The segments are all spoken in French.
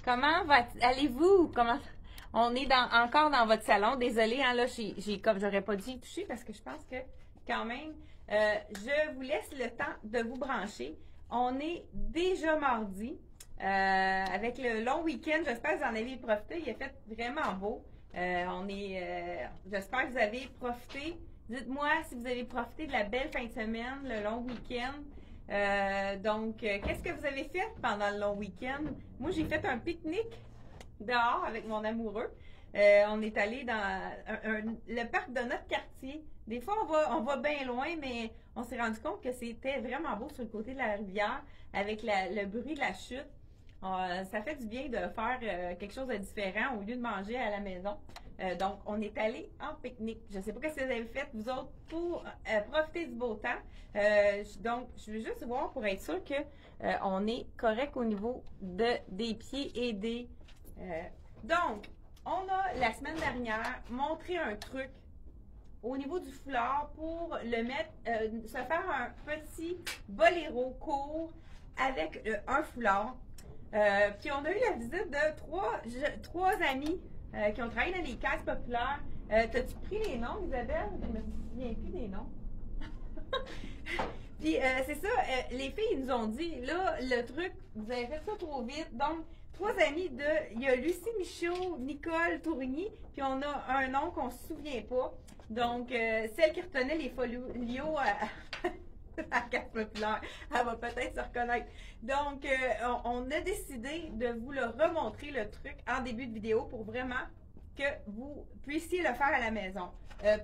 Comment allez-vous? On est encore dans votre salon. Désolée, hein, là, comme j'aurais pas dû y toucher parce que je pense que quand même, je vous laisse le temps de vous brancher. On est déjà mardi. Avec le long week-end, j'espère que vous en avez profité. Il a fait vraiment beau. J'espère que vous avez profité. Dites-moi si vous avez profité de la belle fin de semaine, le long week-end. Qu'est-ce que vous avez fait pendant le long week-end? Moi, j'ai fait un pique-nique dehors avec mon amoureux. On est allé dans le parc de notre quartier. Des fois, on va bien loin, mais on s'est rendu compte que c'était vraiment beau sur le côté de la rivière avec le bruit de la chute. Ça fait du bien de faire quelque chose de différent au lieu de manger à la maison. Donc, on est allé en pique-nique. Je ne sais pas ce que vous avez fait, vous autres, pour profiter du beau temps. Donc, je veux juste voir pour être sûr qu'on est correct au niveau des pieds et des... Donc, on a, la semaine dernière, montré un truc au niveau du foulard pour le mettre, se faire un petit boléro court avec un foulard. Puis on a eu la visite de trois amis qui ont travaillé dans les caisses populaires. T'as-tu pris les noms, Isabelle? Je me souviens plus des noms. Puis c'est ça, les filles nous ont dit, là, le truc, vous avez fait ça trop vite. Donc, trois amis il y a Lucie Michaud, Nicole Tourigny, puis on a un nom qu'on ne se souvient pas. Donc, celle qui retenait les folios à caisse populaire, elle va peut-être se reconnaître. Donc, on a décidé de vous le remontrer, le truc, en début de vidéo pour vraiment que vous puissiez le faire à la maison.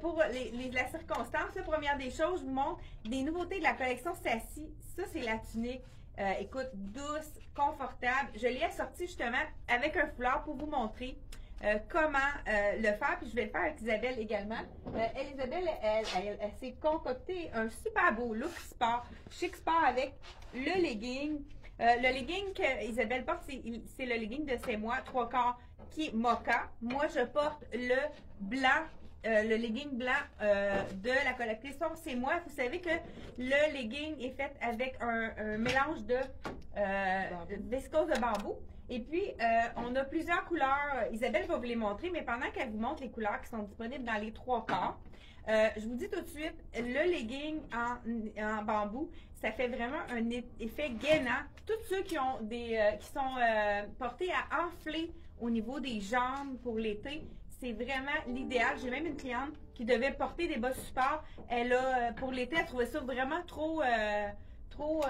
Pour la circonstance, la première des choses, je vous montre des nouveautés de la collection Sassy. Ça, c'est la tunique. Écoute, douce, confortable. Je l'ai assortie justement avec un foulard pour vous montrer comment le faire. Puis je vais le faire avec Isabelle également. Isabelle, elle s'est concoctée un super beau look sport, chic sport avec le legging. Le legging que Isabelle porte, c'est le legging de C'est moi, 3/4 qui est mocha. Moi, je porte le blanc. Le legging blanc de la collection C'est moi. Vous savez que le legging est fait avec un mélange de viscose de bambou. Et puis, on a plusieurs couleurs. Isabelle va vous les montrer, mais pendant qu'elle vous montre les couleurs qui sont disponibles dans les 3/4, je vous dis tout de suite, le legging en bambou, ça fait vraiment un effet gainant. Tous ceux qui ont qui sont portés à enfler au niveau des jambes pour l'été, c'est vraiment l'idéal. J'ai même une cliente qui devait porter des bas support. Pour l'été, elle trouvait ça vraiment trop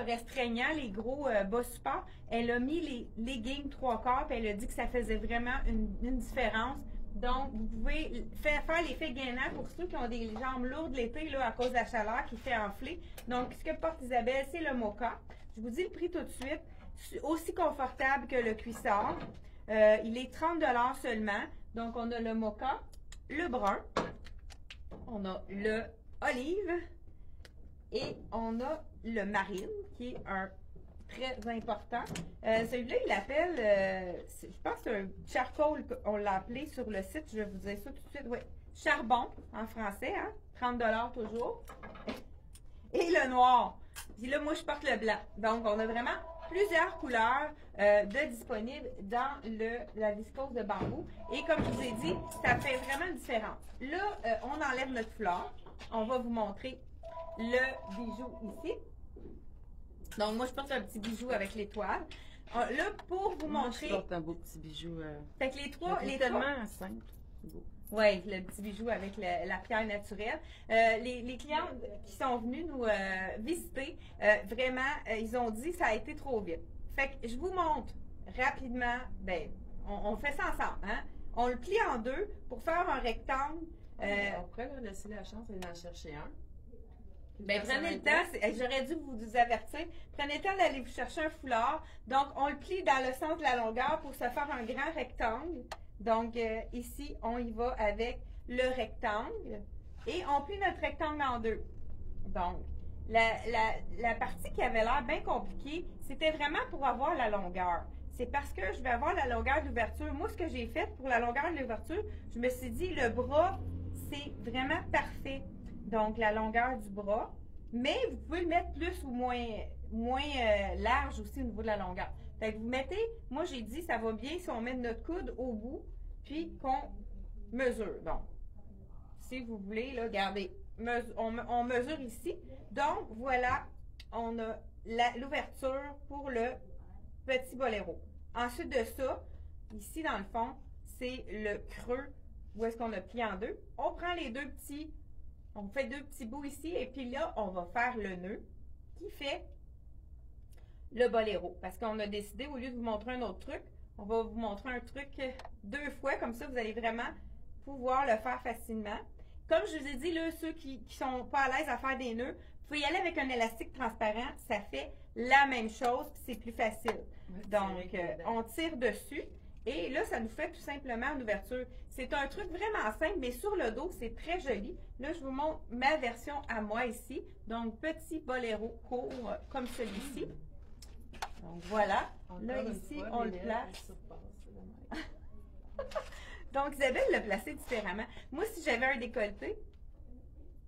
restreignant, les gros bas support. Elle a mis les leggings 3/4 et elle a dit que ça faisait vraiment une différence. Donc, vous pouvez faire l'effet gainant pour ceux qui ont des jambes lourdes l'été à cause de la chaleur qui fait enfler. Donc, ce que porte Isabelle, c'est le mocha. Je vous dis le prix tout de suite. Aussi confortable que le cuissard. Il est 30 $ seulement. Donc, on a le mocha, le brun, on a le olive et on a le marine qui est un très important. Celui-là, il l'appelle, je pense que c'est un charcoal qu'on l'a appelé sur le site. Je vais vous dire ça tout de suite. Oui, charbon en français, hein? 30 $ toujours. Et le noir. Puis là, moi, je porte le blanc. Donc, on a vraiment plusieurs couleurs disponibles dans la viscose de bambou. Et comme je vous ai dit, ça fait vraiment une différence. Là, on enlève notre foulard. On va vous montrer le bijou ici. Donc, moi, je porte un petit bijou avec l'étoile. Là, pour vous montrer... Je porte un beau petit bijou. Fait que les trois... tellement simple. Oui, le petit bijou avec la pierre naturelle. Les clients qui sont venus nous visiter, vraiment, ils ont dit que ça a été trop vite. Fait que je vous montre rapidement, on fait ça ensemble, hein? On le plie en deux pour faire un rectangle. On pourrait leur laisser la chance d'aller en chercher un. Prenez le temps, j'aurais dû vous avertir, prenez le temps d'aller vous chercher un foulard. Donc, on le plie dans le sens de la longueur pour se faire un grand rectangle. Donc, ici, on y va avec le rectangle et on plie notre rectangle en deux. Donc, la partie qui avait l'air bien compliquée, c'était vraiment pour avoir la longueur. C'est parce que je vais avoir la longueur d'ouverture. Moi, ce que j'ai fait pour la longueur de l'ouverture, je me suis dit, le bras, c'est vraiment parfait. Donc, la longueur du bras. Mais vous pouvez le mettre plus ou moins large aussi au niveau de la longueur. Fait que vous mettez, moi j'ai dit, ça va bien si on met notre coude au bout, puis qu'on mesure. Donc, si vous voulez, là, regardez, on mesure ici. Donc, voilà, on a l'ouverture pour le petit boléro. Ensuite de ça, ici dans le fond, c'est le creux où est-ce qu'on a plié en deux. On prend les deux petits, on fait deux petits bouts ici, et puis là, on va faire le nœud qui fait le boléro. Parce qu'on a décidé, au lieu de vous montrer un autre truc, on va vous montrer un truc 2 fois, comme ça, vous allez vraiment pouvoir le faire facilement. Comme je vous ai dit, là, ceux qui sont pas à l'aise à faire des nœuds, vous pouvez y aller avec un élastique transparent, ça fait la même chose, puis c'est plus facile. Donc, on tire dessus, et là, ça nous fait tout simplement une ouverture. C'est un truc vraiment simple, mais sur le dos, c'est très joli. Là, je vous montre ma version à moi ici. Donc, petit boléro court comme celui-ci. Donc, voilà. Là, ici, on le place. Donc, Isabelle l'a placé différemment. Moi, si j'avais un décolleté,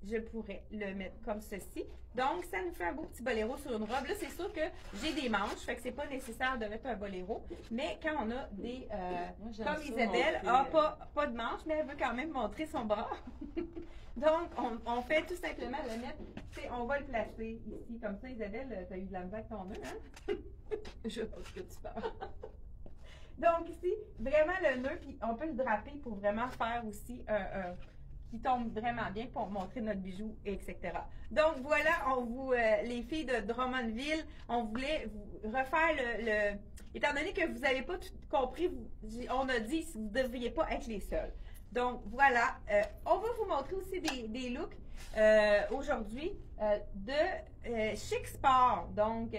je pourrais le mettre comme ceci. Donc, ça nous fait un beau petit boléro sur une robe. Là, c'est sûr que j'ai des manches, fait que c'est pas nécessaire de mettre un boléro. Mais quand on a des... comme Isabelle n'a pas de manches, mais elle veut quand même montrer son bras. Donc, on fait tout simplement le mettre... On va le placer ici. Comme ça, Isabelle, tu as eu de la misère avec ton nœud, hein? Je sais pas ce que tu parles. Donc, ici, vraiment le nœud, puis on peut le draper pour vraiment faire aussi qui tombe vraiment bien pour montrer notre bijou, etc. Donc, voilà, les filles de Drummondville, on voulait vous refaire étant donné que vous n'avez pas tout compris, on a dit que vous ne devriez pas être les seuls. Donc, voilà, on va vous montrer aussi des looks aujourd'hui de chic sport, donc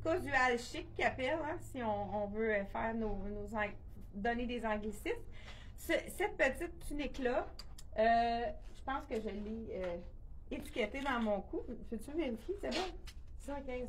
casual chic qui appelle, hein, si on veut faire donner des anglicismes. Cette petite tunique-là, je pense que je l'ai étiquetée dans mon cou. Peux-tu vérifier, c'est bon? 115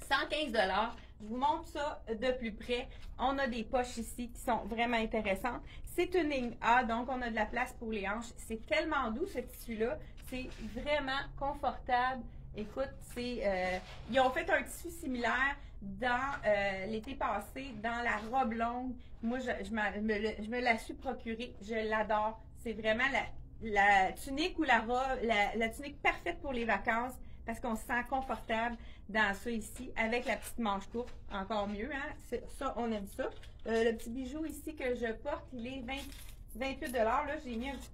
$115. Je vous montre ça de plus près. On a des poches ici qui sont vraiment intéressantes. C'est une ligne A, donc on a de la place pour les hanches. C'est tellement doux ce tissu-là. C'est vraiment confortable. Écoute, ils ont fait un tissu similaire dans l'été passé, dans la robe longue. Moi, je me la suis procurée. Je l'adore. C'est vraiment la tunique ou la robe, la tunique parfaite pour les vacances parce qu'on se sent confortable dans ça ici, avec la petite manche courte, encore mieux, hein? Ça, on aime ça. Le petit bijou ici que je porte, il est 28 $. Là, j'ai mis un petit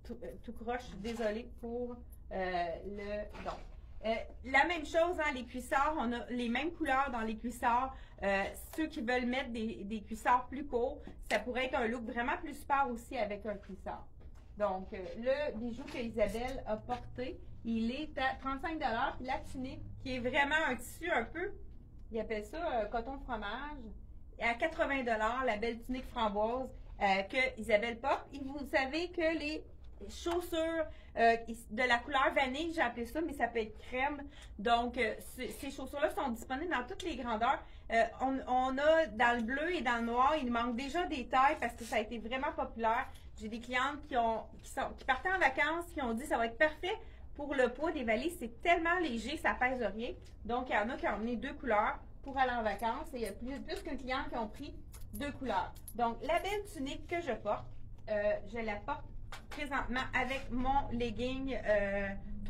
peu tout croche, désolée pour le don. La même chose, hein, les cuissards, on a les mêmes couleurs dans les cuissards. Ceux qui veulent mettre des cuissards plus courts, ça pourrait être un look vraiment plus sport aussi avec un cuissard. Donc, le bijou que Isabelle a porté, il est à 35 $. Puis la tunique, qui est vraiment un tissu un peu, ils appellent ça coton fromage, à 80 $, la belle tunique framboise que Isabelle porte. Et vous savez que les chaussures de la couleur vanille, j'ai appelé ça, mais ça peut être crème. Donc, ces chaussures-là sont disponibles dans toutes les grandeurs. On a dans le bleu et dans le noir, il manque déjà des tailles parce que ça a été vraiment populaire. J'ai des clientes qui partaient en vacances, qui ont dit ça va être parfait pour le poids des valises. C'est tellement léger, ça pèse rien. Donc, il y en a qui ont emmené 2 couleurs pour aller en vacances. Et il y a plus qu'une cliente qui ont pris 2 couleurs. Donc, la belle tunique que je porte, je la porte présentement avec mon legging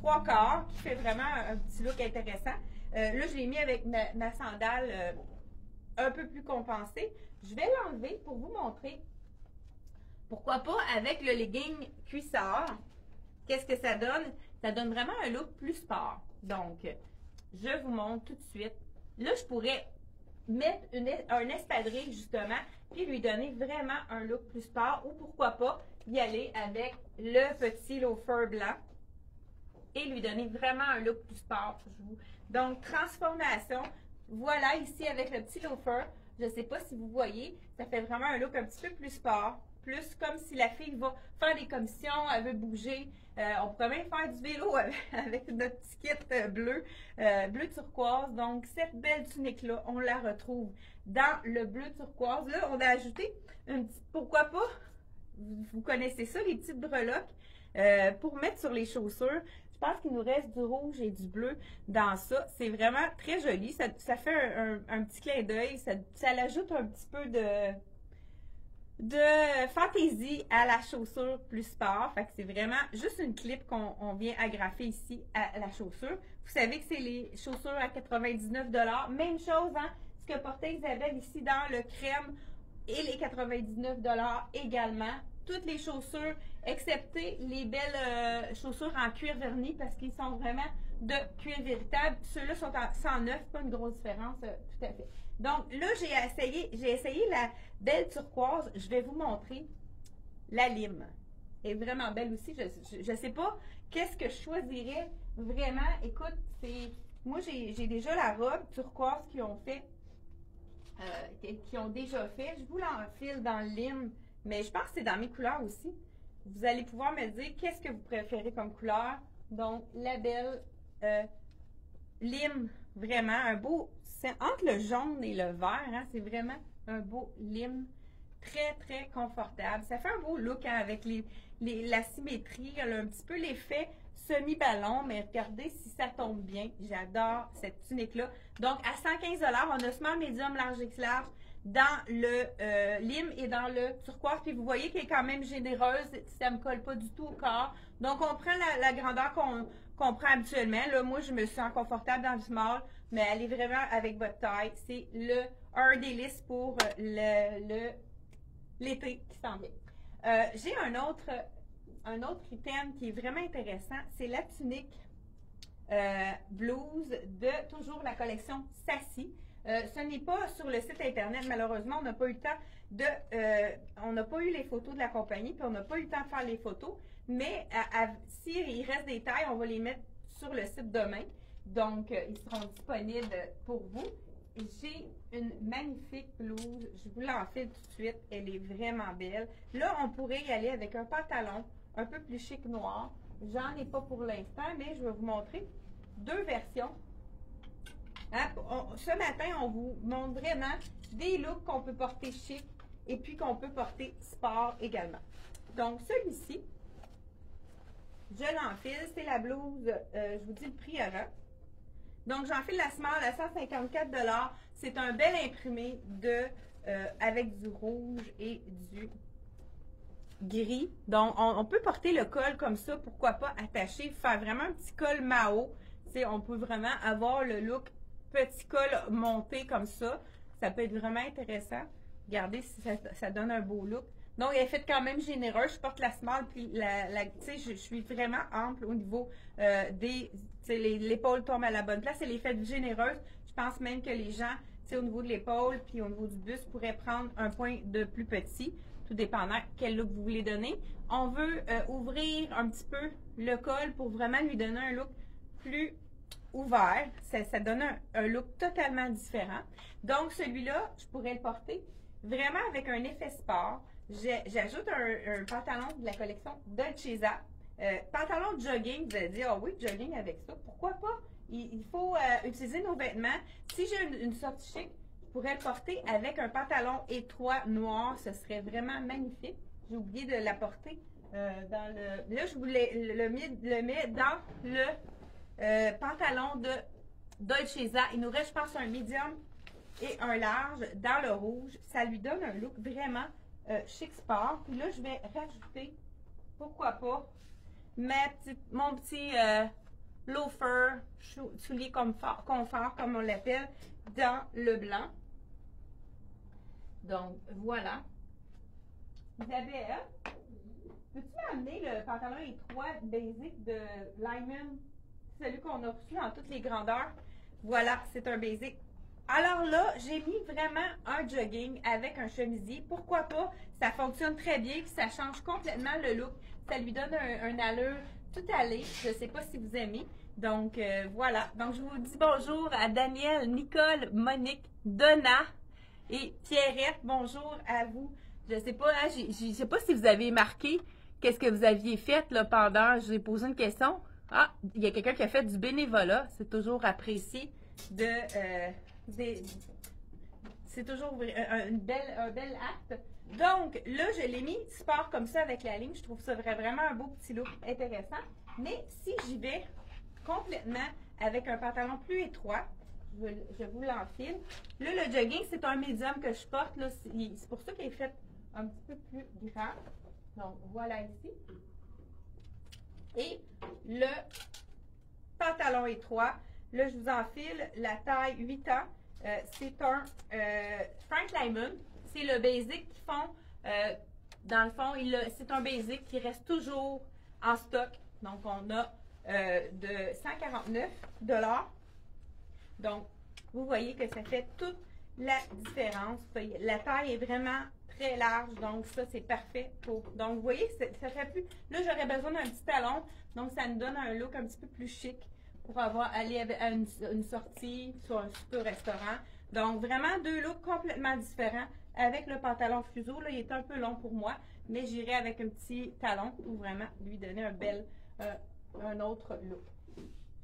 3/4 qui fait vraiment un petit look intéressant. Là, je l'ai mis avec ma sandale un peu plus compensée. Je vais l'enlever pour vous montrer. Pourquoi pas avec le legging cuissard. Qu'est-ce que ça donne? Ça donne vraiment un look plus sport. Donc, je vous montre tout de suite. Là, je pourrais mettre un espadrille, justement, puis lui donner vraiment un look plus sport. Ou pourquoi pas y aller avec le petit loafer blanc et lui donner vraiment un look plus sport. Donc, transformation. Voilà, ici, avec le petit loafer. Je ne sais pas si vous voyez, ça fait vraiment un look un petit peu plus sport. Plus comme si la fille va faire des commissions, elle veut bouger. On pourrait même faire du vélo avec notre petit kit bleu turquoise. Donc, cette belle tunique-là, on la retrouve dans le bleu turquoise. Là, on a ajouté une petite, pourquoi pas, vous connaissez ça, les petites breloques pour mettre sur les chaussures. Je pense qu'il nous reste du rouge et du bleu dans ça. C'est vraiment très joli. Ça fait un petit clin d'œil. Ça l'ajoute un petit peu de fantaisie à la chaussure plus sport. Fait que c'est vraiment juste une clip qu'on vient agrafer ici à la chaussure. Vous savez que c'est les chaussures à 99 $. Même chose, hein, ce que portait Isabelle ici dans le crème et les 99 $ également. Toutes les chaussures, excepté les belles chaussures en cuir verni parce qu'ils sont vraiment de cuir véritable. Ceux-là sont en 109, pas une grosse différence, tout à fait. Donc là, j'ai essayé la belle turquoise. Je vais vous montrer la lime. Elle est vraiment belle aussi. Je ne sais pas qu'est-ce que je choisirais vraiment. Écoute, moi j'ai déjà la robe turquoise qu'ils ont fait. Qui ont déjà fait. Je vous l'enfile dans le lime, mais je pense que c'est dans mes couleurs aussi. Vous allez pouvoir me dire qu'est-ce que vous préférez comme couleur. Donc, la belle lime, vraiment un beau, c'est entre le jaune et le vert, hein, c'est vraiment un beau lime, très, très confortable. Ça fait un beau look hein, avec la symétrie, elle a un petit peu l'effet semi-ballon, mais regardez si ça tombe bien. J'adore cette tunique-là. Donc, à 115 $, on a small, medium, large, x large dans le lime et dans le turquoise. Puis vous voyez qu'elle est quand même généreuse. Ça ne me colle pas du tout au corps. Donc, on prend la grandeur qu'on prend habituellement. Là, moi, je me sens confortable dans le small, mais elle est vraiment avec votre taille. C'est un délice pour l'été qui s'en vient. J'ai un autre item qui est vraiment intéressant, c'est la tunique blouse de toujours la collection Sassy. Ce n'est pas sur le site internet, malheureusement, on n'a pas eu le temps on n'a pas eu les photos de la compagnie, puis on n'a pas eu le temps de faire les photos, mais s'il reste des tailles, on va les mettre sur le site demain. Donc, ils seront disponibles pour vous. J'ai une magnifique blouse, je vous l'enfile tout de suite, elle est vraiment belle. Là, on pourrait y aller avec un pantalon un peu plus chic noir. J'en ai pas pour l'instant, mais je vais vous montrer deux versions. Hein, ce matin, on vous montre vraiment des looks qu'on peut porter chic et puis qu'on peut porter sport également. Donc, celui-ci, je l'enfile, c'est la blouse, je vous dis le prix avant. Donc, j'enfile la small à 154 $. C'est un bel imprimé avec du rouge et du gris. Donc, on peut porter le col comme ça, pourquoi pas attaché, faire vraiment un petit col Mao. On peut vraiment avoir le look petit col monté comme ça. Ça peut être vraiment intéressant. Regardez si ça donne un beau look. Donc, elle est faite quand même généreuse. Je porte la small, puis je suis vraiment ample au niveau l'épaule tombe à la bonne place. Elle est faite généreuse. Je pense même que les gens, au niveau de l'épaule, puis au niveau du buste, pourraient prendre un point de plus petit, tout dépendant quel look vous voulez donner. On veut ouvrir un petit peu le col pour vraiment lui donner un look plus ouvert. Ça donne un look totalement différent. Donc, celui-là, je pourrais le porter vraiment avec un effet sport. J'ajoute un pantalon de la collection Dolcezza. Pantalon de jogging, vous allez dire, ah oui, jogging avec ça, pourquoi pas? Il faut utiliser nos vêtements. Si j'ai une sortie chic, je pourrais le porter avec un pantalon étroit noir. Ce serait vraiment magnifique. J'ai oublié de l'apporter dans le... Là, je voulais le mets dans le pantalon de Dolcezza. Il nous reste, je pense, un medium et un large dans le rouge. Ça lui donne un look vraiment chic sport. Puis là, je vais rajouter, pourquoi pas, mon petit loafer, soulier confort, comme on l'appelle, dans le blanc. Donc, voilà. Isabelle, peux-tu m'amener le pantalon étroit basic de Lyman, celui qu'on a reçu en toutes les grandeurs? Voilà, c'est un basic. Alors là, j'ai mis vraiment un jogging avec un chemisier. Pourquoi pas? Ça fonctionne très bien, puis ça change complètement le look. Ça lui donne un allure tout allé. Je ne sais pas si vous aimez. Donc, voilà. Donc, je vous dis bonjour à Daniel, Nicole, Monique, Donna et Pierrette. Bonjour à vous. Je ne sais pas, hein, je sais pas si vous avez marqué qu'est-ce que vous aviez fait là, pendant. J'ai posé une question. Ah, il y a quelqu'un qui a fait du bénévolat. C'est toujours apprécié c'est toujours un bel acte. Donc, là, je l'ai mis sport comme ça avec la ligne. Je trouve ça vraiment un beau petit look intéressant. Mais si j'y vais complètement avec un pantalon plus étroit, je vous l'enfile. Là, le jogging, c'est un médium que je porte. C'est pour ça qu'il est fait un petit peu plus grand. Donc, voilà ici. Et le pantalon étroit, là, je vous enfile la taille 8 ans. C'est un Frank Lyman. C'est le basic qu'ils font. Dans le fond, c'est un basic qui reste toujours en stock. Donc, on a de 149 $. Donc, vous voyez que ça fait toute la différence. La taille est vraiment très large, donc ça, c'est parfait pour... Donc, vous voyez, ça fait plus... Là, j'aurais besoin d'un petit talon, donc ça nous donne un look un petit peu plus chic pour aller à une sortie sur un super restaurant. Donc, vraiment deux looks complètement différents. Avec le pantalon fuseau, là, il est un peu long pour moi, mais j'irai avec un petit talon pour vraiment lui donner un autre look.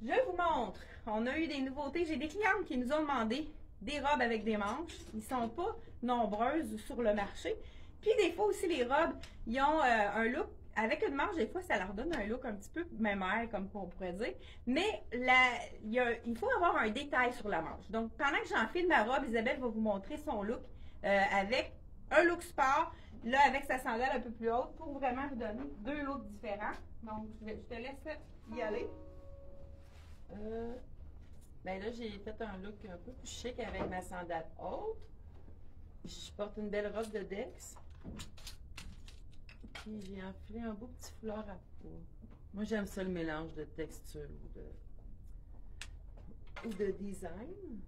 Je vous montre, on a eu des nouveautés. J'ai des clientes qui nous ont demandé des robes avec des manches. Ils ne sont pas nombreuses sur le marché. Puis des fois aussi, les robes, ils ont un look avec une manche. Des fois, ça leur donne un look un petit peu mémère, comme on pourrait dire. Mais il faut avoir un détail sur la manche. Donc, pendant que j'enfile ma robe, Isabelle va vous montrer son look avec un look sport, là, avec sa sandale un peu plus haute, pour vraiment vous donner deux looks différents. Donc, je te laisse y aller. Ben là, j'ai fait un look un peu plus chic avec ma sandale haute. Je porte une belle robe de Dex. Puis j'ai enfilé un beau petit foulard à peau. Moi, j'aime ça, le mélange de texture ou de design.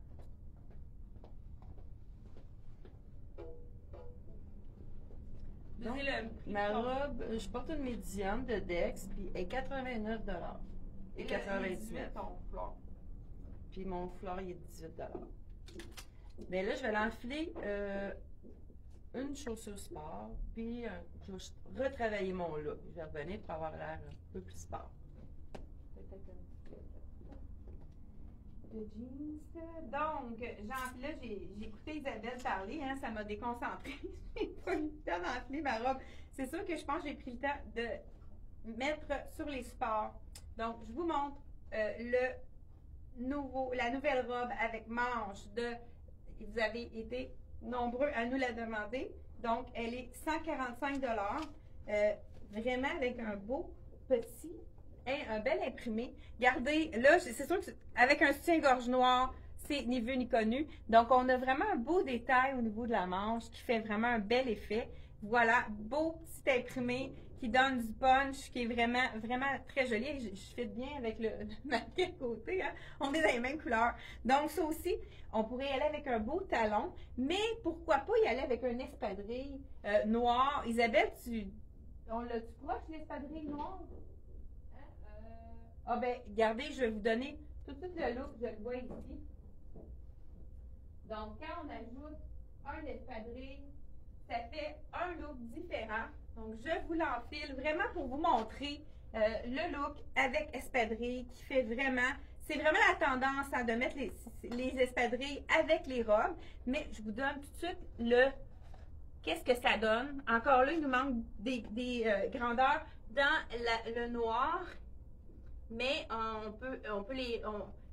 Donc, ma robe, je porte une médium de Dex, puis elle est 89 $. Et 99. Puis mon foulard, il est 18 $. Mais là, je vais l'enfiler une chaussure sport, puis je vais retravailler mon look. Je vais revenir pour avoir l'air un peu plus sport. De jeans. Donc, là, j'ai écouté Isabelle parler, hein, ça m'a déconcentrée. J'ai pas eu le temps d'enfiler ma robe. C'est sûr que je pense que j'ai pris le temps de mettre sur les sports. Donc, je vous montre la nouvelle robe avec manches vous avez été nombreux à nous la demander. Donc, elle est 145 $. Vraiment avec un beau petit, un bel imprimé. Regardez, là, c'est sûr qu'avec un soutien-gorge noir, c'est ni vu ni connu. Donc, on a vraiment un beau détail au niveau de la manche qui fait vraiment un bel effet. Voilà, beau petit imprimé qui donne du punch, qui est vraiment, vraiment très joli. Je fit bien avec le mannequin à côté, hein? On est dans les mêmes couleurs. Donc, ça aussi, on pourrait y aller avec un beau talon, mais pourquoi pas y aller avec un espadrille noir. Isabelle, on l'a-tu proche, l'espadrille noir? Ah ben, regardez, je vais vous donner tout de suite le look, je le vois ici. Donc, quand on ajoute un espadrille, ça fait un look différent. Donc, je vous l'enfile vraiment pour vous montrer le look avec espadrille qui fait vraiment, c'est vraiment la tendance de mettre les espadrilles avec les robes. Mais je vous donne tout de suite qu'est-ce que ça donne. Encore là, il nous manque des grandeurs dans le noir, mais on peut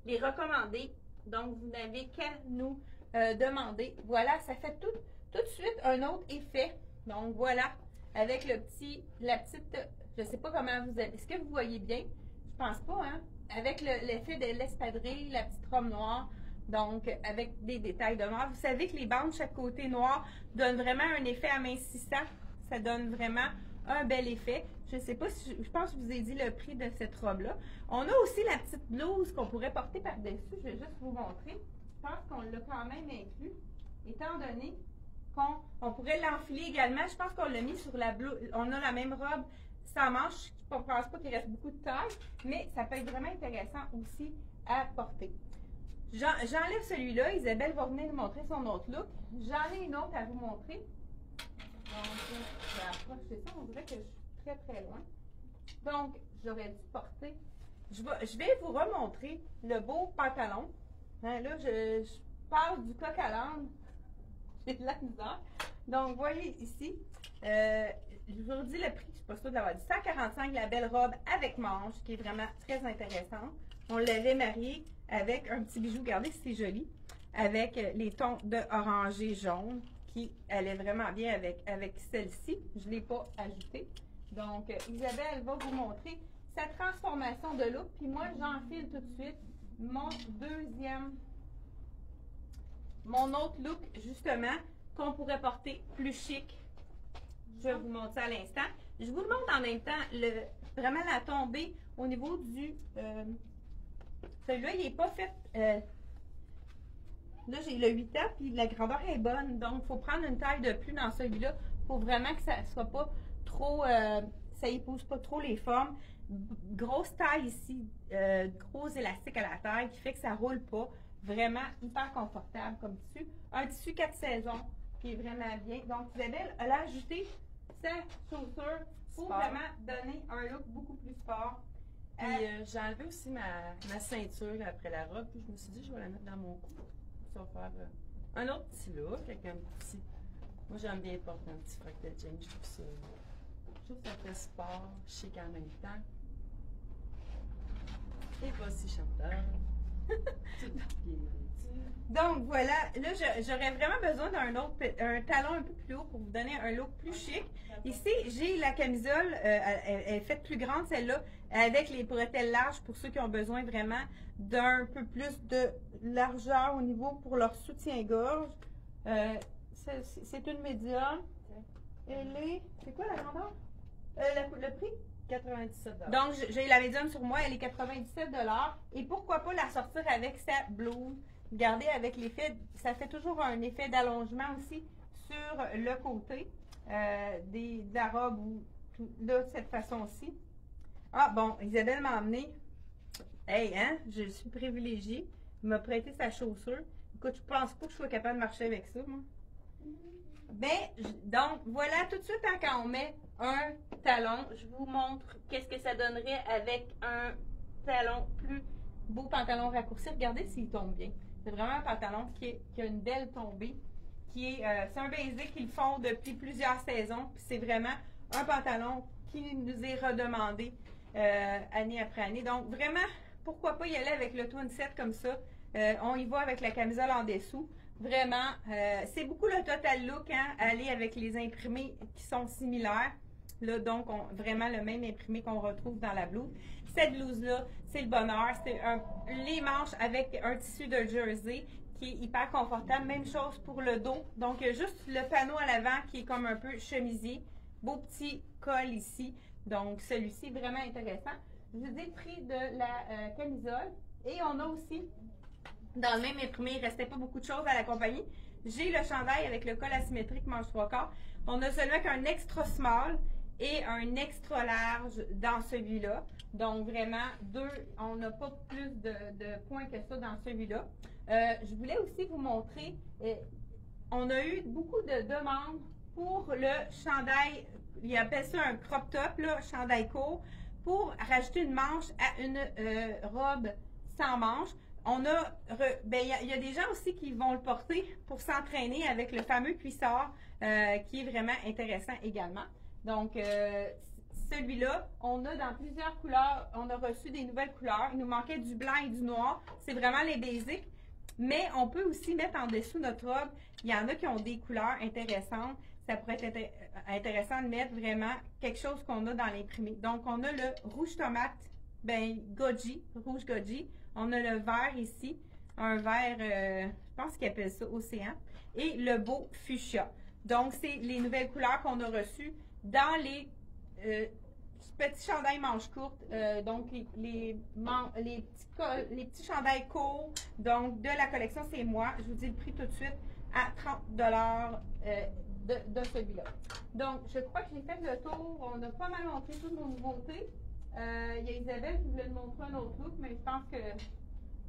les recommander. Donc, vous n'avez qu'à nous demander. Voilà, ça fait tout de suite un autre effet. Donc, voilà. Avec la petite, je ne sais pas comment vous avez, est-ce que vous voyez bien? Je pense pas, hein? Avec l'effet de l'espadrille, la petite robe noire, donc avec des détails de noir. Vous savez que les bandes de chaque côté noir donnent vraiment un effet amincissant. Ça donne vraiment un bel effet. Je ne sais pas si, je pense que je vous ai dit le prix de cette robe-là. On a aussi la petite blouse qu'on pourrait porter par-dessus. Je vais juste vous montrer. Je pense qu'on l'a quand même inclus, étant donné on pourrait l'enfiler également. Je pense qu'on l'a mis sur la blouse. On a la même robe sans manche. Je ne pense pas qu'il reste beaucoup de taille, mais ça peut être vraiment intéressant aussi à porter. J'enlève celui-là. Isabelle va venir nous montrer son autre look. J'en ai une autre à vous montrer. Donc, je vais approcher ça. On dirait que je suis très, très loin. Donc, j'aurais dû porter. Je vais vous remontrer le beau pantalon. Hein, là, je parle du coq à l'âne. j'ai de la misère. Donc, voyez ici, je vous dis le prix, je ne suis pas sûre de l'avoir dit, 145, la belle robe avec manche, qui est vraiment très intéressante. On l'avait mariée avec un petit bijou, regardez c'est joli, avec les tons de orangé jaune, qui allait vraiment bien avec celle-ci. Je ne l'ai pas ajoutée. Donc, Isabelle va vous montrer sa transformation de look. Puis moi, j'enfile tout de suite mon autre look, justement, qu'on pourrait porter plus chic. Je vais vous montrer à l'instant. Je vous le montre en même temps, vraiment la tombée au niveau du... celui-là, il n'est pas fait... là, j'ai le 8 ans, puis la grandeur est bonne. Donc, il faut prendre une taille de plus dans celui-là pour vraiment que ça ne soit pas trop... ça épouse pas trop les formes. Grosse taille ici, gros élastique à la taille qui fait que ça roule pas. Vraiment hyper confortable comme tissu. Un tissu 4 saisons qui est vraiment bien. Donc, Isabelle, elle a ajouté sa chaussure pour vraiment donner un look beaucoup plus sport. J'ai enlevé aussi ma ceinture après la robe, puis je me suis dit, je vais la mettre dans mon cou. Ça va faire un autre petit look avec un petit... Moi, j'aime bien porter un petit froc de jean. Je trouve ça fait sport, chic en même temps. Et voici chanteur. Donc voilà, là j'aurais vraiment besoin un talon un peu plus haut pour vous donner un look plus chic. Ici, j'ai la camisole, elle est faite plus grande celle-là, avec les bretelles larges pour ceux qui ont besoin vraiment d'un peu plus de largeur au niveau pour leur soutien-gorge. C'est une médium. Elle est... C'est quoi la grandeur? Le prix? 97 $. Donc, j'ai la médium sur moi, elle est 97 $. Et pourquoi pas la sortir avec sa blouse? Regardez, avec l'effet, ça fait toujours un effet d'allongement aussi sur le côté de la robe ou là, de cette façon-ci. Ah, bon, Isabelle m'a emmené. Hey, hein, je suis privilégiée. Elle m'a prêté sa chaussure. Écoute, je pense pas que je sois capable de marcher avec ça, moi. Ben, donc, voilà, tout de suite, quand on met un talon, je vous montre qu'est-ce que ça donnerait avec un talon plus beau pantalon raccourci. Regardez s'il tombe bien. C'est vraiment un pantalon qui a une belle tombée. C'est un basic qu'ils font depuis plusieurs saisons. Puis c'est vraiment un pantalon qui nous est redemandé année après année. Donc, vraiment, pourquoi pas y aller avec le twin set comme ça. On y va avec la camisole en dessous. Vraiment, c'est beaucoup le total look, hein, aller avec les imprimés qui sont similaires. Là, donc, vraiment le même imprimé qu'on retrouve dans la blouse. Cette blouse-là, c'est le bonheur. C'est les manches avec un tissu de jersey qui est hyper confortable. Même chose pour le dos. Donc, il y a juste le panneau à l'avant qui est comme un peu chemisier. Beau petit col ici. Donc, celui-ci est vraiment intéressant. Je vous ai le prix de la camisole. Et on a aussi... Dans le même imprimé, il ne restait pas beaucoup de choses à la compagnie. J'ai le chandail avec le col asymétrique manche 3/4. On a celui avec un extra small et un extra large dans celui-là. Donc vraiment, on n'a pas plus de points que ça dans celui-là. Je voulais aussi vous montrer, on a eu beaucoup de demandes pour le chandail, ils appellent ça un crop top, là, chandail court, pour rajouter une manche à une robe sans manche. Il y a des gens aussi qui vont le porter pour s'entraîner avec le fameux cuissard qui est vraiment intéressant également. Donc, celui-là, on a dans plusieurs couleurs, on a reçu des nouvelles couleurs. Il nous manquait du blanc et du noir. C'est vraiment les basics. Mais on peut aussi mettre en dessous notre robe. Il y en a qui ont des couleurs intéressantes. Ça pourrait être intéressant de mettre vraiment quelque chose qu'on a dans l'imprimé. Donc, on a le rouge tomate, goji, rouge goji. On a le vert ici, un vert, je pense qu'ils appellent ça océan, et le beau fuchsia. Donc, c'est les nouvelles couleurs qu'on a reçues dans les petits chandails manches courtes, donc les petits chandails courts, donc de la collection C'est Moi. Je vous dis le prix tout de suite à 30 $ de celui-là. Donc, je crois que j'ai fait le tour. On a pas mal montré toutes nos nouveautés. Il y a Isabelle qui voulait nous montrer un autre look, mais je pense que...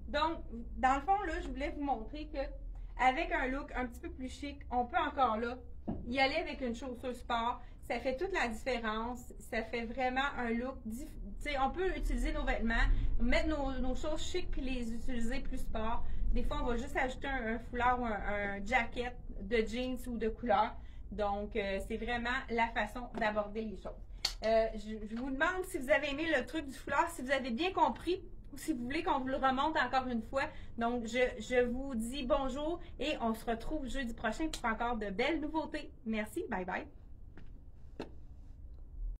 Donc, dans le fond, là, je voulais vous montrer que avec un look un petit peu plus chic, on peut encore là y aller avec une chaussure sport. Ça fait toute la différence. Ça fait vraiment un look... On peut utiliser nos vêtements, mettre nos choses chic puis les utiliser plus sport. Des fois, on va juste ajouter un foulard ou un jacket de jeans ou de couleur. Donc, c'est vraiment la façon d'aborder les choses. Je vous demande si vous avez aimé le truc du foulard, si vous avez bien compris ou si vous voulez qu'on vous le remonte encore une fois. Donc, je vous dis bonjour et on se retrouve jeudi prochain pour encore de belles nouveautés. Merci, bye bye.